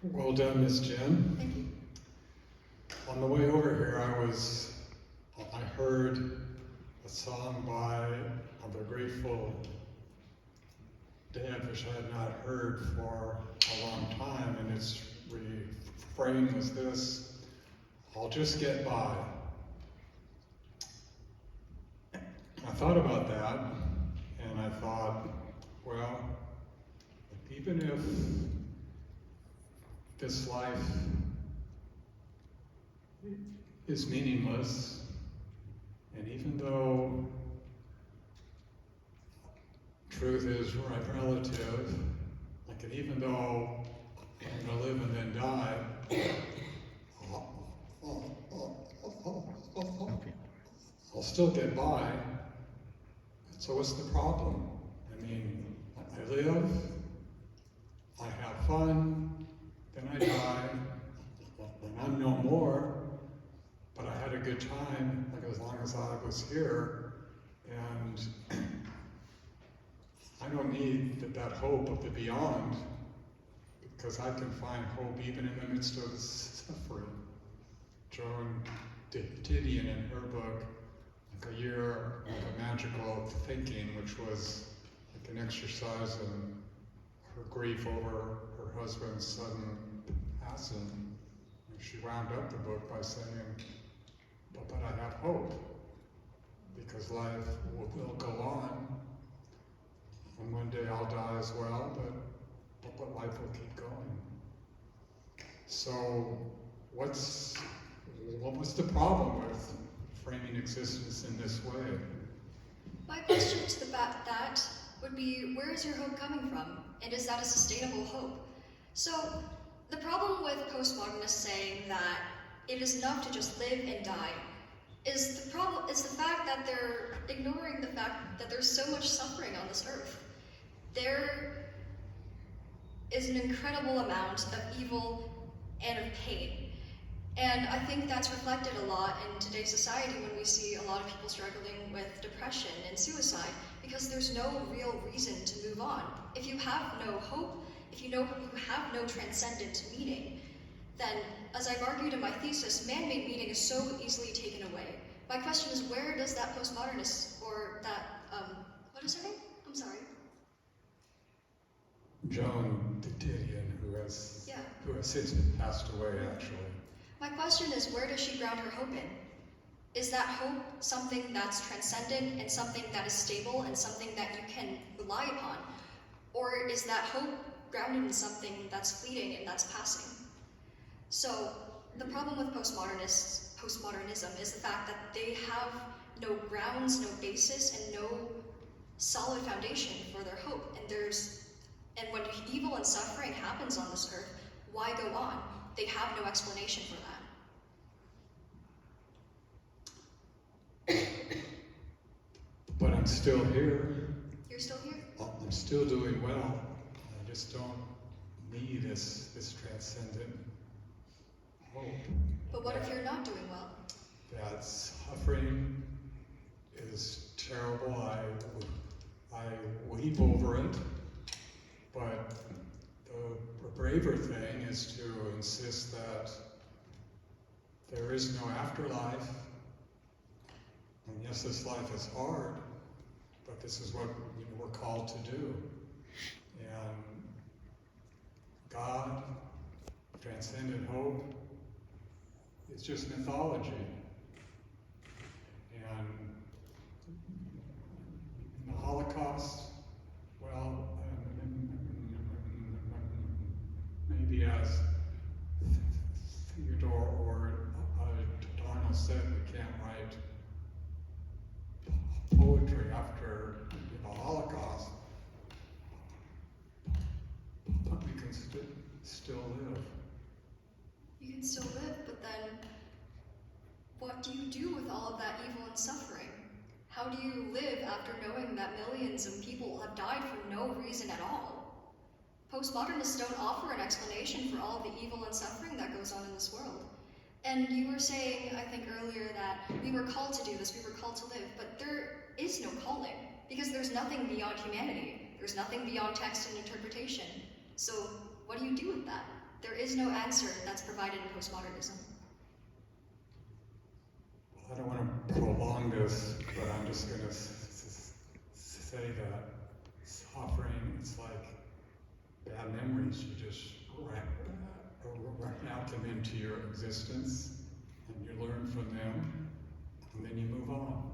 Well done, Miss Jen. Thank you. On the way over here, I heard a song by the Grateful Dead, which I had not heard for a long time, and its refrain was this: "I'll just get by." I thought about that, and I thought, well, even if this life is meaningless, and even though truth is relative, like, and even though I'm gonna live and then die, I'll still get by. So what's the problem? I mean, I live, I have fun, then I die, and I'm no more, but I had a good time, like, as long as I was here, and I don't need that hope of the beyond, because I can find hope even in the midst of suffering. Joan Didion, in her book, like, A Year of Magical Thinking, which was like an exercise in her grief over her husband's sudden passing, she wound up the book by saying, but I have hope, because life will go on, and one day I'll die as well, but life will keep going. So what's the problem with framing existence in this way? My question to that would be, where is your hope coming from? And is that a sustainable hope? So the problem with postmodernists saying that it is enough to just live and die is the fact that they're ignoring the fact that there's so much suffering on this earth. There is an incredible amount of evil and of pain. And I think that's reflected a lot in today's society when we see a lot of people struggling with depression and suicide, because there's no real reason to move on. If you have no hope, if you have no transcendent meaning, then, as I've argued in my thesis, man-made meaning is so easily taken away. My question is, where does that postmodernist, or that, what is her name? I'm sorry. Joan Didion, who has since passed away, actually. My question is, where does she ground her hope in? Is that hope something that's transcendent and something that is stable and something that you can rely upon? Or is that hope grounded in something that's fleeting and that's passing? So the problem with postmodernism is the fact that they have no grounds, no basis, and no solid foundation for their hope. And when evil and suffering happens on this earth, why go on? They have no explanation for that. But I'm still here. You're still here? I'm still doing well. I just don't need this transcendent hope. But what if you're not doing well? That suffering is terrible. I weep over it. But the braver thing is to insist that there is no afterlife. And yes, this life is hard, but this is what we're called to do. And God, transcendent hope, it's just mythology. And the Holocaust, well, maybe as Theodore or Adorno said, we can't write poetry after the Holocaust, but we can still live. You can still live, but then what do you do with all of that evil and suffering? How do you live after knowing that millions of people have died for no reason at all? Postmodernists don't offer an explanation for all of the evil and suffering that goes on in this world. And you were saying, I think earlier, that we were called to do this, we were called to live, but there is no calling, because there's nothing beyond humanity. There's nothing beyond text and interpretation. So what do you do with that? There is no answer that's provided in postmodernism. Well, I don't want to prolong this, but I'm just going to say that suffering, it's like bad memories. You just route them into your existence, and you learn from them, and then you move on.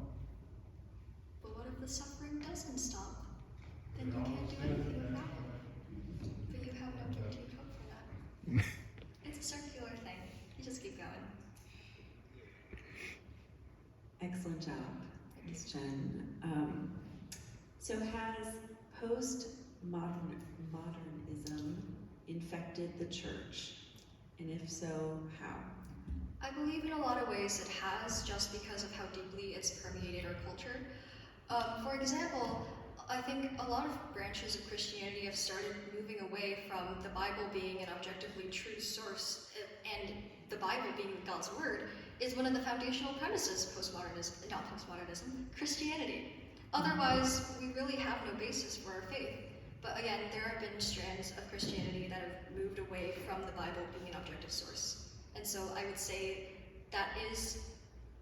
But what if the suffering doesn't stop? Then you can't do anything about it. But you have no guaranteed hope for that. It's a circular thing. You just keep going. Excellent job, Ms. Jen. So has postmodernism infected the church? And if so, how? I believe in a lot of ways it has, just because of how deeply it's permeated our culture. For example, I think a lot of branches of Christianity have started moving away from the Bible being an objectively true source, and the Bible being God's word is one of the foundational premises of Christianity. Otherwise, we really have no basis for our faith. But again, there have been strands of Christianity that have moved away from the Bible being an objective source. And so I would say that is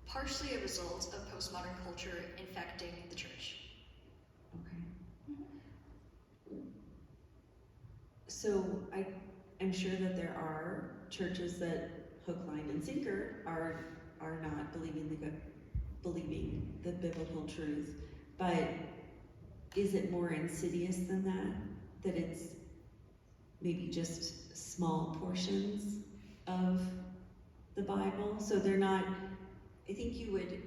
partially a result of postmodern culture infecting the church. Okay. So I'm sure that there are churches that hook, line, and sinker are not believing the biblical truth, but is it more insidious than that? That it's maybe just small portions of the Bible? So they're not, I think you would,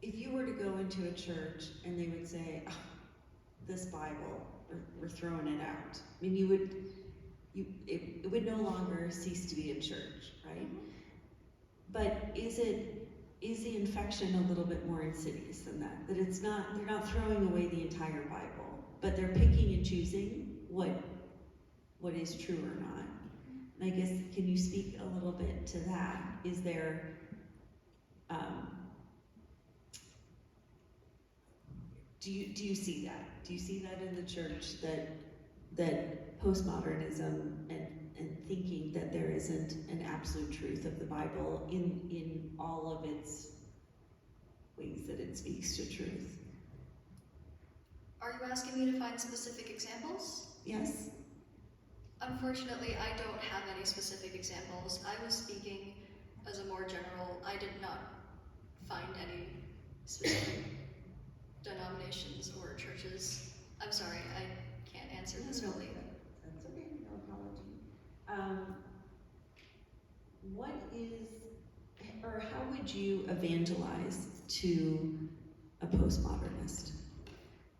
if you were to go into a church and they would say, oh, this Bible, we're throwing it out. I mean, it would no longer cease to be a church, right? But is the infection a little bit more insidious than that? That it's not, they're not throwing away the entire Bible, but they're picking and choosing what is true or not. And I guess, can you speak a little bit to that? Is there, do you see that? Do you see that in the church, that postmodernism and thinking that there isn't an absolute truth of the Bible in all of its ways that it speaks to truth? Are you asking me to find specific examples? Yes? Unfortunately, I don't have any specific examples. I was speaking as a more general. I did not find any specific denominations or churches. I'm sorry, I can't answer this fully. That's okay, no apology. What is, or how would you evangelize to a postmodernist?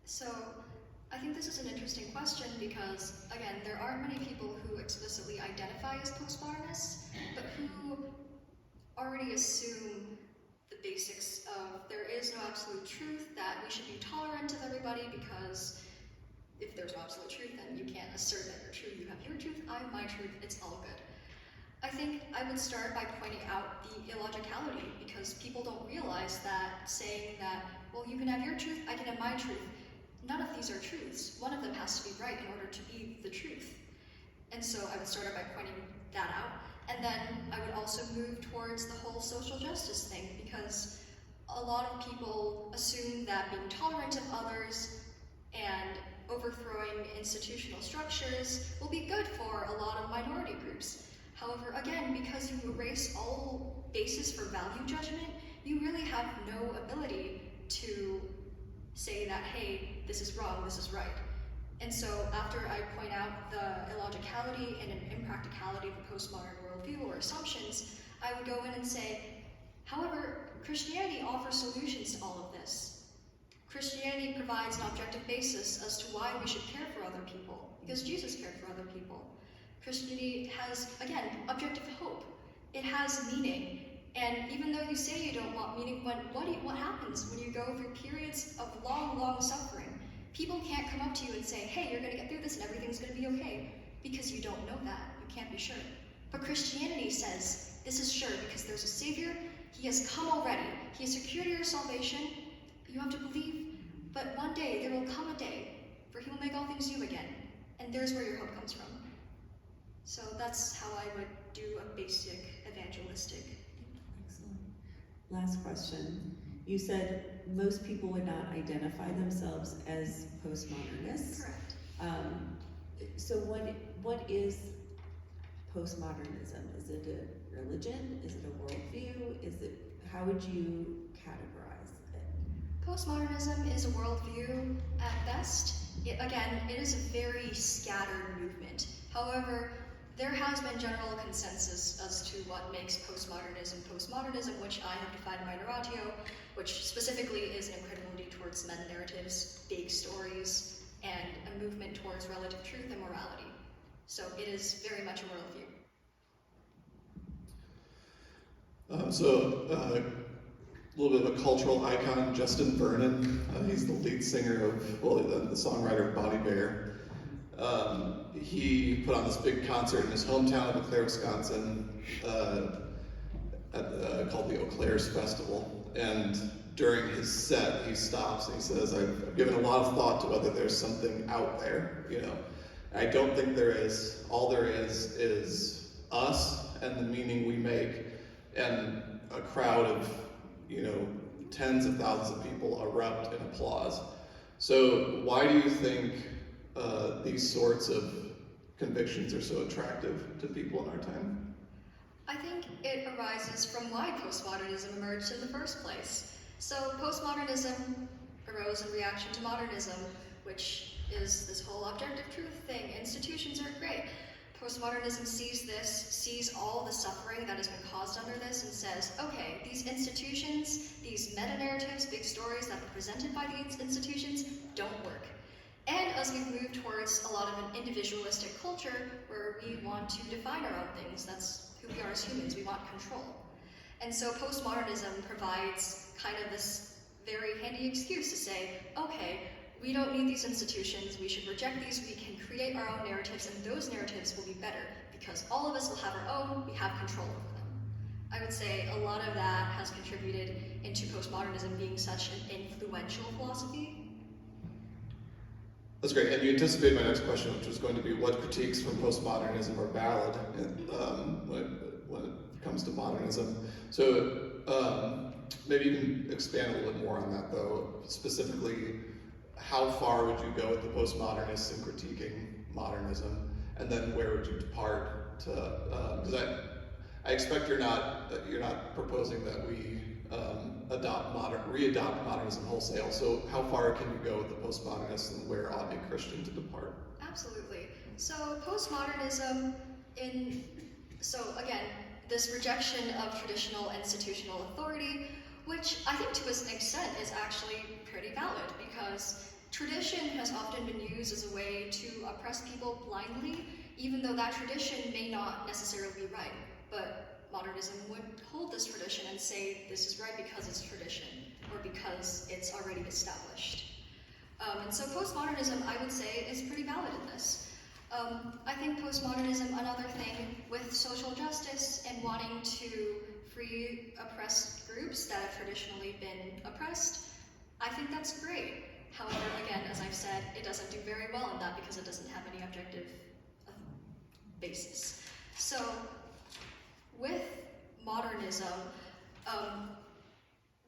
So, I think this is an interesting question because, again, there aren't many people who explicitly identify as postmodernists, but who already assume the basics of there is no absolute truth, that we should be tolerant of everybody because if there's no absolute truth, then you can't assert that you're true. You have your truth, I have my truth, it's all good. I think I would start by pointing out the illogicality, because people don't realize that saying that, well, you can have your truth, I can have my truth, none of these are truths. One of them has to be right in order to be the truth. And so I would start by pointing that out. And then I would also move towards the whole social justice thing, because a lot of people assume that being tolerant of others and overthrowing institutional structures will be good for a lot of minority groups. However, again, because you erase all basis for value judgment, you really have no ability to say that, hey, this is wrong, this is right. And so after I point out the illogicality and an impracticality of the postmodern worldview or assumptions, I would go in and say, however, Christianity offers solutions to all of this. Christianity provides an objective basis as to why we should care for other people, because Jesus cared for other people. Christianity has, again, objective hope. It has meaning. And even though you say you don't want meaning, what happens when you go through periods of long, long suffering? People can't come up to you and say, hey, you're going to get through this and everything's going to be okay, because you don't know that. You can't be sure. But Christianity says, this is sure because there's a Savior. He has come already. He has secured your salvation. You have to believe. But one day, there will come a day, for he will make all things new again. And there's where your hope comes from. So that's that's how I would do a basic evangelistic. Excellent. Last question. You said most people would not identify themselves as postmodernists. Correct. So what is postmodernism? Is it a religion? Is it a worldview? How would you categorize it? Postmodernism is a worldview at best. It is a very scattered movement. However, there has been general consensus as to what makes postmodernism, which I have defined in my narratio, which specifically is an incredulity towards meta-narratives, big stories, and a movement towards relative truth and morality. So it is very much a worldview. A little bit of a cultural icon, Justin Vernon. He's the lead singer the songwriter of Body Bear. He put on this big concert in his hometown of Eau Claire, Wisconsin, called the Eau Claire's Festival. And during his set, he stops and he says, I've given a lot of thought to whether there's something out there, I don't think there is. All there is us and the meaning we make, and a crowd of, tens of thousands of people erupt in applause. So why do you think these sorts of convictions are so attractive to people in our time? I think it arises from why postmodernism emerged in the first place. So postmodernism arose in reaction to modernism, which is this whole objective truth thing. Institutions are great. Postmodernism sees all the suffering that has been caused under this, and says, okay, these institutions, these meta-narratives, big stories that are presented by these institutions don't work. And as we move towards a lot of an individualistic culture where we want to define our own things, that's who we are as humans, we want control. And so postmodernism provides kind of this very handy excuse to say, okay, we don't need these institutions, we should reject these, we can create our own narratives, and those narratives will be better, because all of us will have our own, we have control over them. I would say a lot of that has contributed into postmodernism being such an influential philosophy. That's great, and you anticipated my next question, which was going to be what critiques from postmodernism are valid when it comes to modernism. So maybe you can expand a little bit more on that, though. Specifically, how far would you go with the postmodernists in critiquing modernism, and then where would you depart to? Because I expect you're not proposing that we re-adopt modernism wholesale. So how far can you go with the postmodernists, and where ought a Christian to depart? Absolutely. So postmodernism again, this rejection of traditional institutional authority, which I think to an extent is actually pretty valid, because tradition has often been used as a way to oppress people blindly, even though that tradition may not necessarily be right. But modernism would hold this tradition and say this is right because it's tradition, or because it's already established. And so postmodernism, I would say, is pretty valid in this. I think postmodernism, another thing with social justice and wanting to free oppressed groups that have traditionally been oppressed, I think that's great. However, again, as I've said, it doesn't do very well in that because it doesn't have any objective basis. So, with modernism,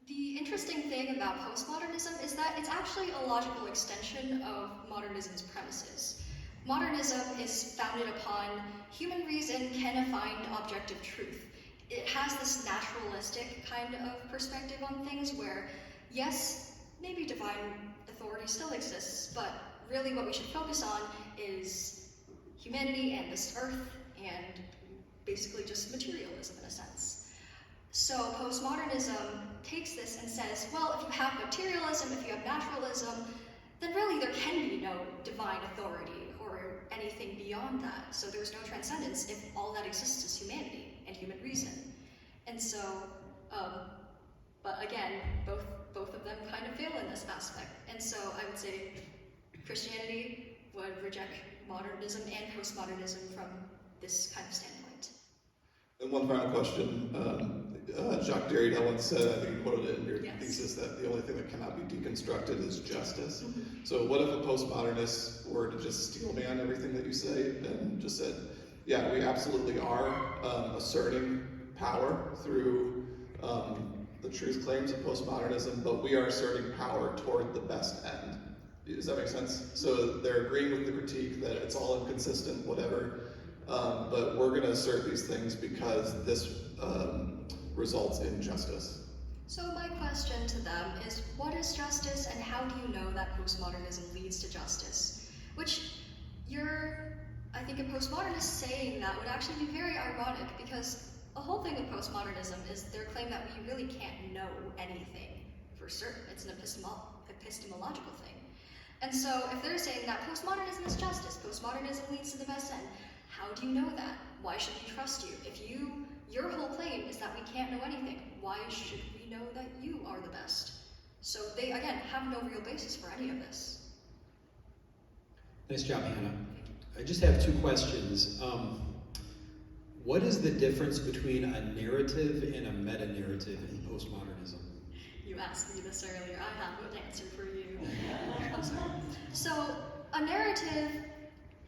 the interesting thing about postmodernism is that it's actually a logical extension of modernism's premises. Modernism is founded upon human reason can find objective truth. It has this naturalistic kind of perspective on things where, yes, maybe divine authority still exists, but really what we should focus on is humanity and this earth and basically just materialism in a sense. So postmodernism takes this and says, well, if you have materialism, if you have naturalism, then really there can be no divine authority or anything beyond that. So there's no transcendence if all that exists is humanity and human reason. And so, but again, both of them kind of fail in this aspect. And so I would say Christianity would reject modernism and postmodernism from this kind of standpoint. And one final question. Jacques Derrida once said, I think you quoted it in your thesis, that the only thing that cannot be deconstructed is justice. So what if a postmodernist were to just steel man everything that you say and just said, Yeah, we absolutely are asserting power through the truth claims of postmodernism, but we are asserting power toward the best end. Does that make sense? So they're agreeing with the critique that it's all inconsistent, whatever, but we're going to assert these things because this results in justice. So my question to them is, what is justice, and how do you know that postmodernism leads to justice? Which I think a postmodernist saying that would actually be very ironic, because the whole thing with postmodernism is their claim that we really can't know anything for certain. It's an epistemological thing. And so if they're saying that postmodernism is justice, postmodernism leads to the best end, how do you know that? Why should we trust you? If your whole claim is that we can't know anything, why should we know that you are the best? So they, again, have no real basis for any of this. Nice job, Hannah. I just have two questions. What is the difference between a narrative and a meta-narrative in postmodernism? You asked me this earlier. I have an answer for you. So, a narrative,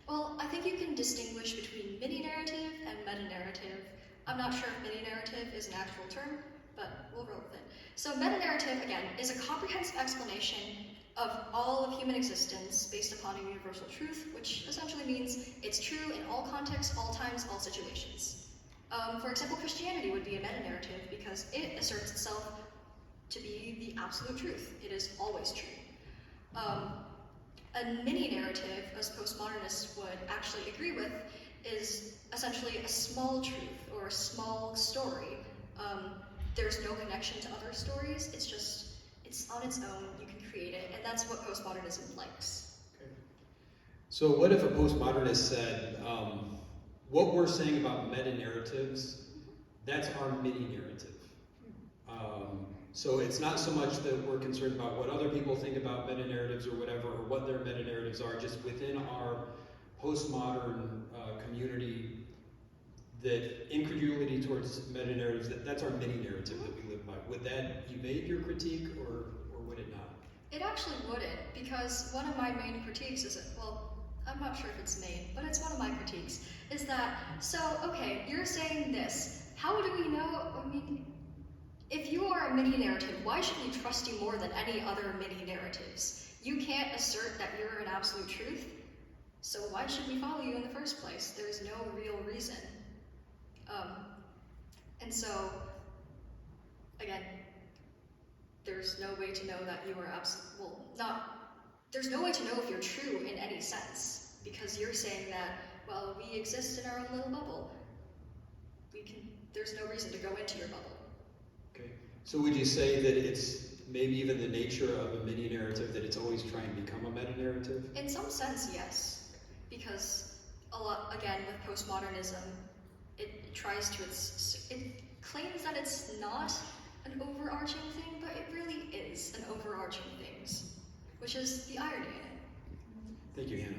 well, I think you can distinguish between mini-narrative and meta-narrative. I'm not sure if mini-narrative is an actual term, but we'll roll with it. So, meta-narrative, again, is a comprehensive explanation of all of human existence based upon a universal truth, which essentially means it's true in all contexts, all times, all situations. For example, Christianity would be a meta-narrative because it asserts itself to be the absolute truth. It is always true. A mini-narrative, as postmodernists would actually agree with, is essentially a small truth or a small story. There's no connection to other stories. It's on its own. You can create it, and that's what postmodernism likes. Okay. So what if a postmodernist said, what we're saying about meta-narratives, that's our mini-narrative. So it's not so much that we're concerned about what other people think about meta-narratives or whatever, or what their meta-narratives are, just within our postmodern community, that incredulity towards meta-narratives, that's our mini-narrative that we live by. Would that evade your critique, or would it not? It actually wouldn't, because one of my main critiques is, well, I'm not sure if it's main, but it's one of my critiques, is that, so, okay, you're saying this. How do we know, I mean, if you are a mini-narrative, why should we trust you more than any other mini-narratives? You can't assert that you're an absolute truth, so why should we follow you in the first place? There's no real reason. And so, again, there's no way to know that you are there's no way to know if you're true in any sense, because you're saying that, well, we exist in our own little bubble. There's no reason to go into your bubble. Okay. So would you say that it's maybe even the nature of a mini-narrative that it's always trying to become a meta-narrative? In some sense, yes. Because again, with postmodernism, it claims that it's not an overarching thing, but it really is an overarching thing, which is the irony in it. Thank you, Hannah.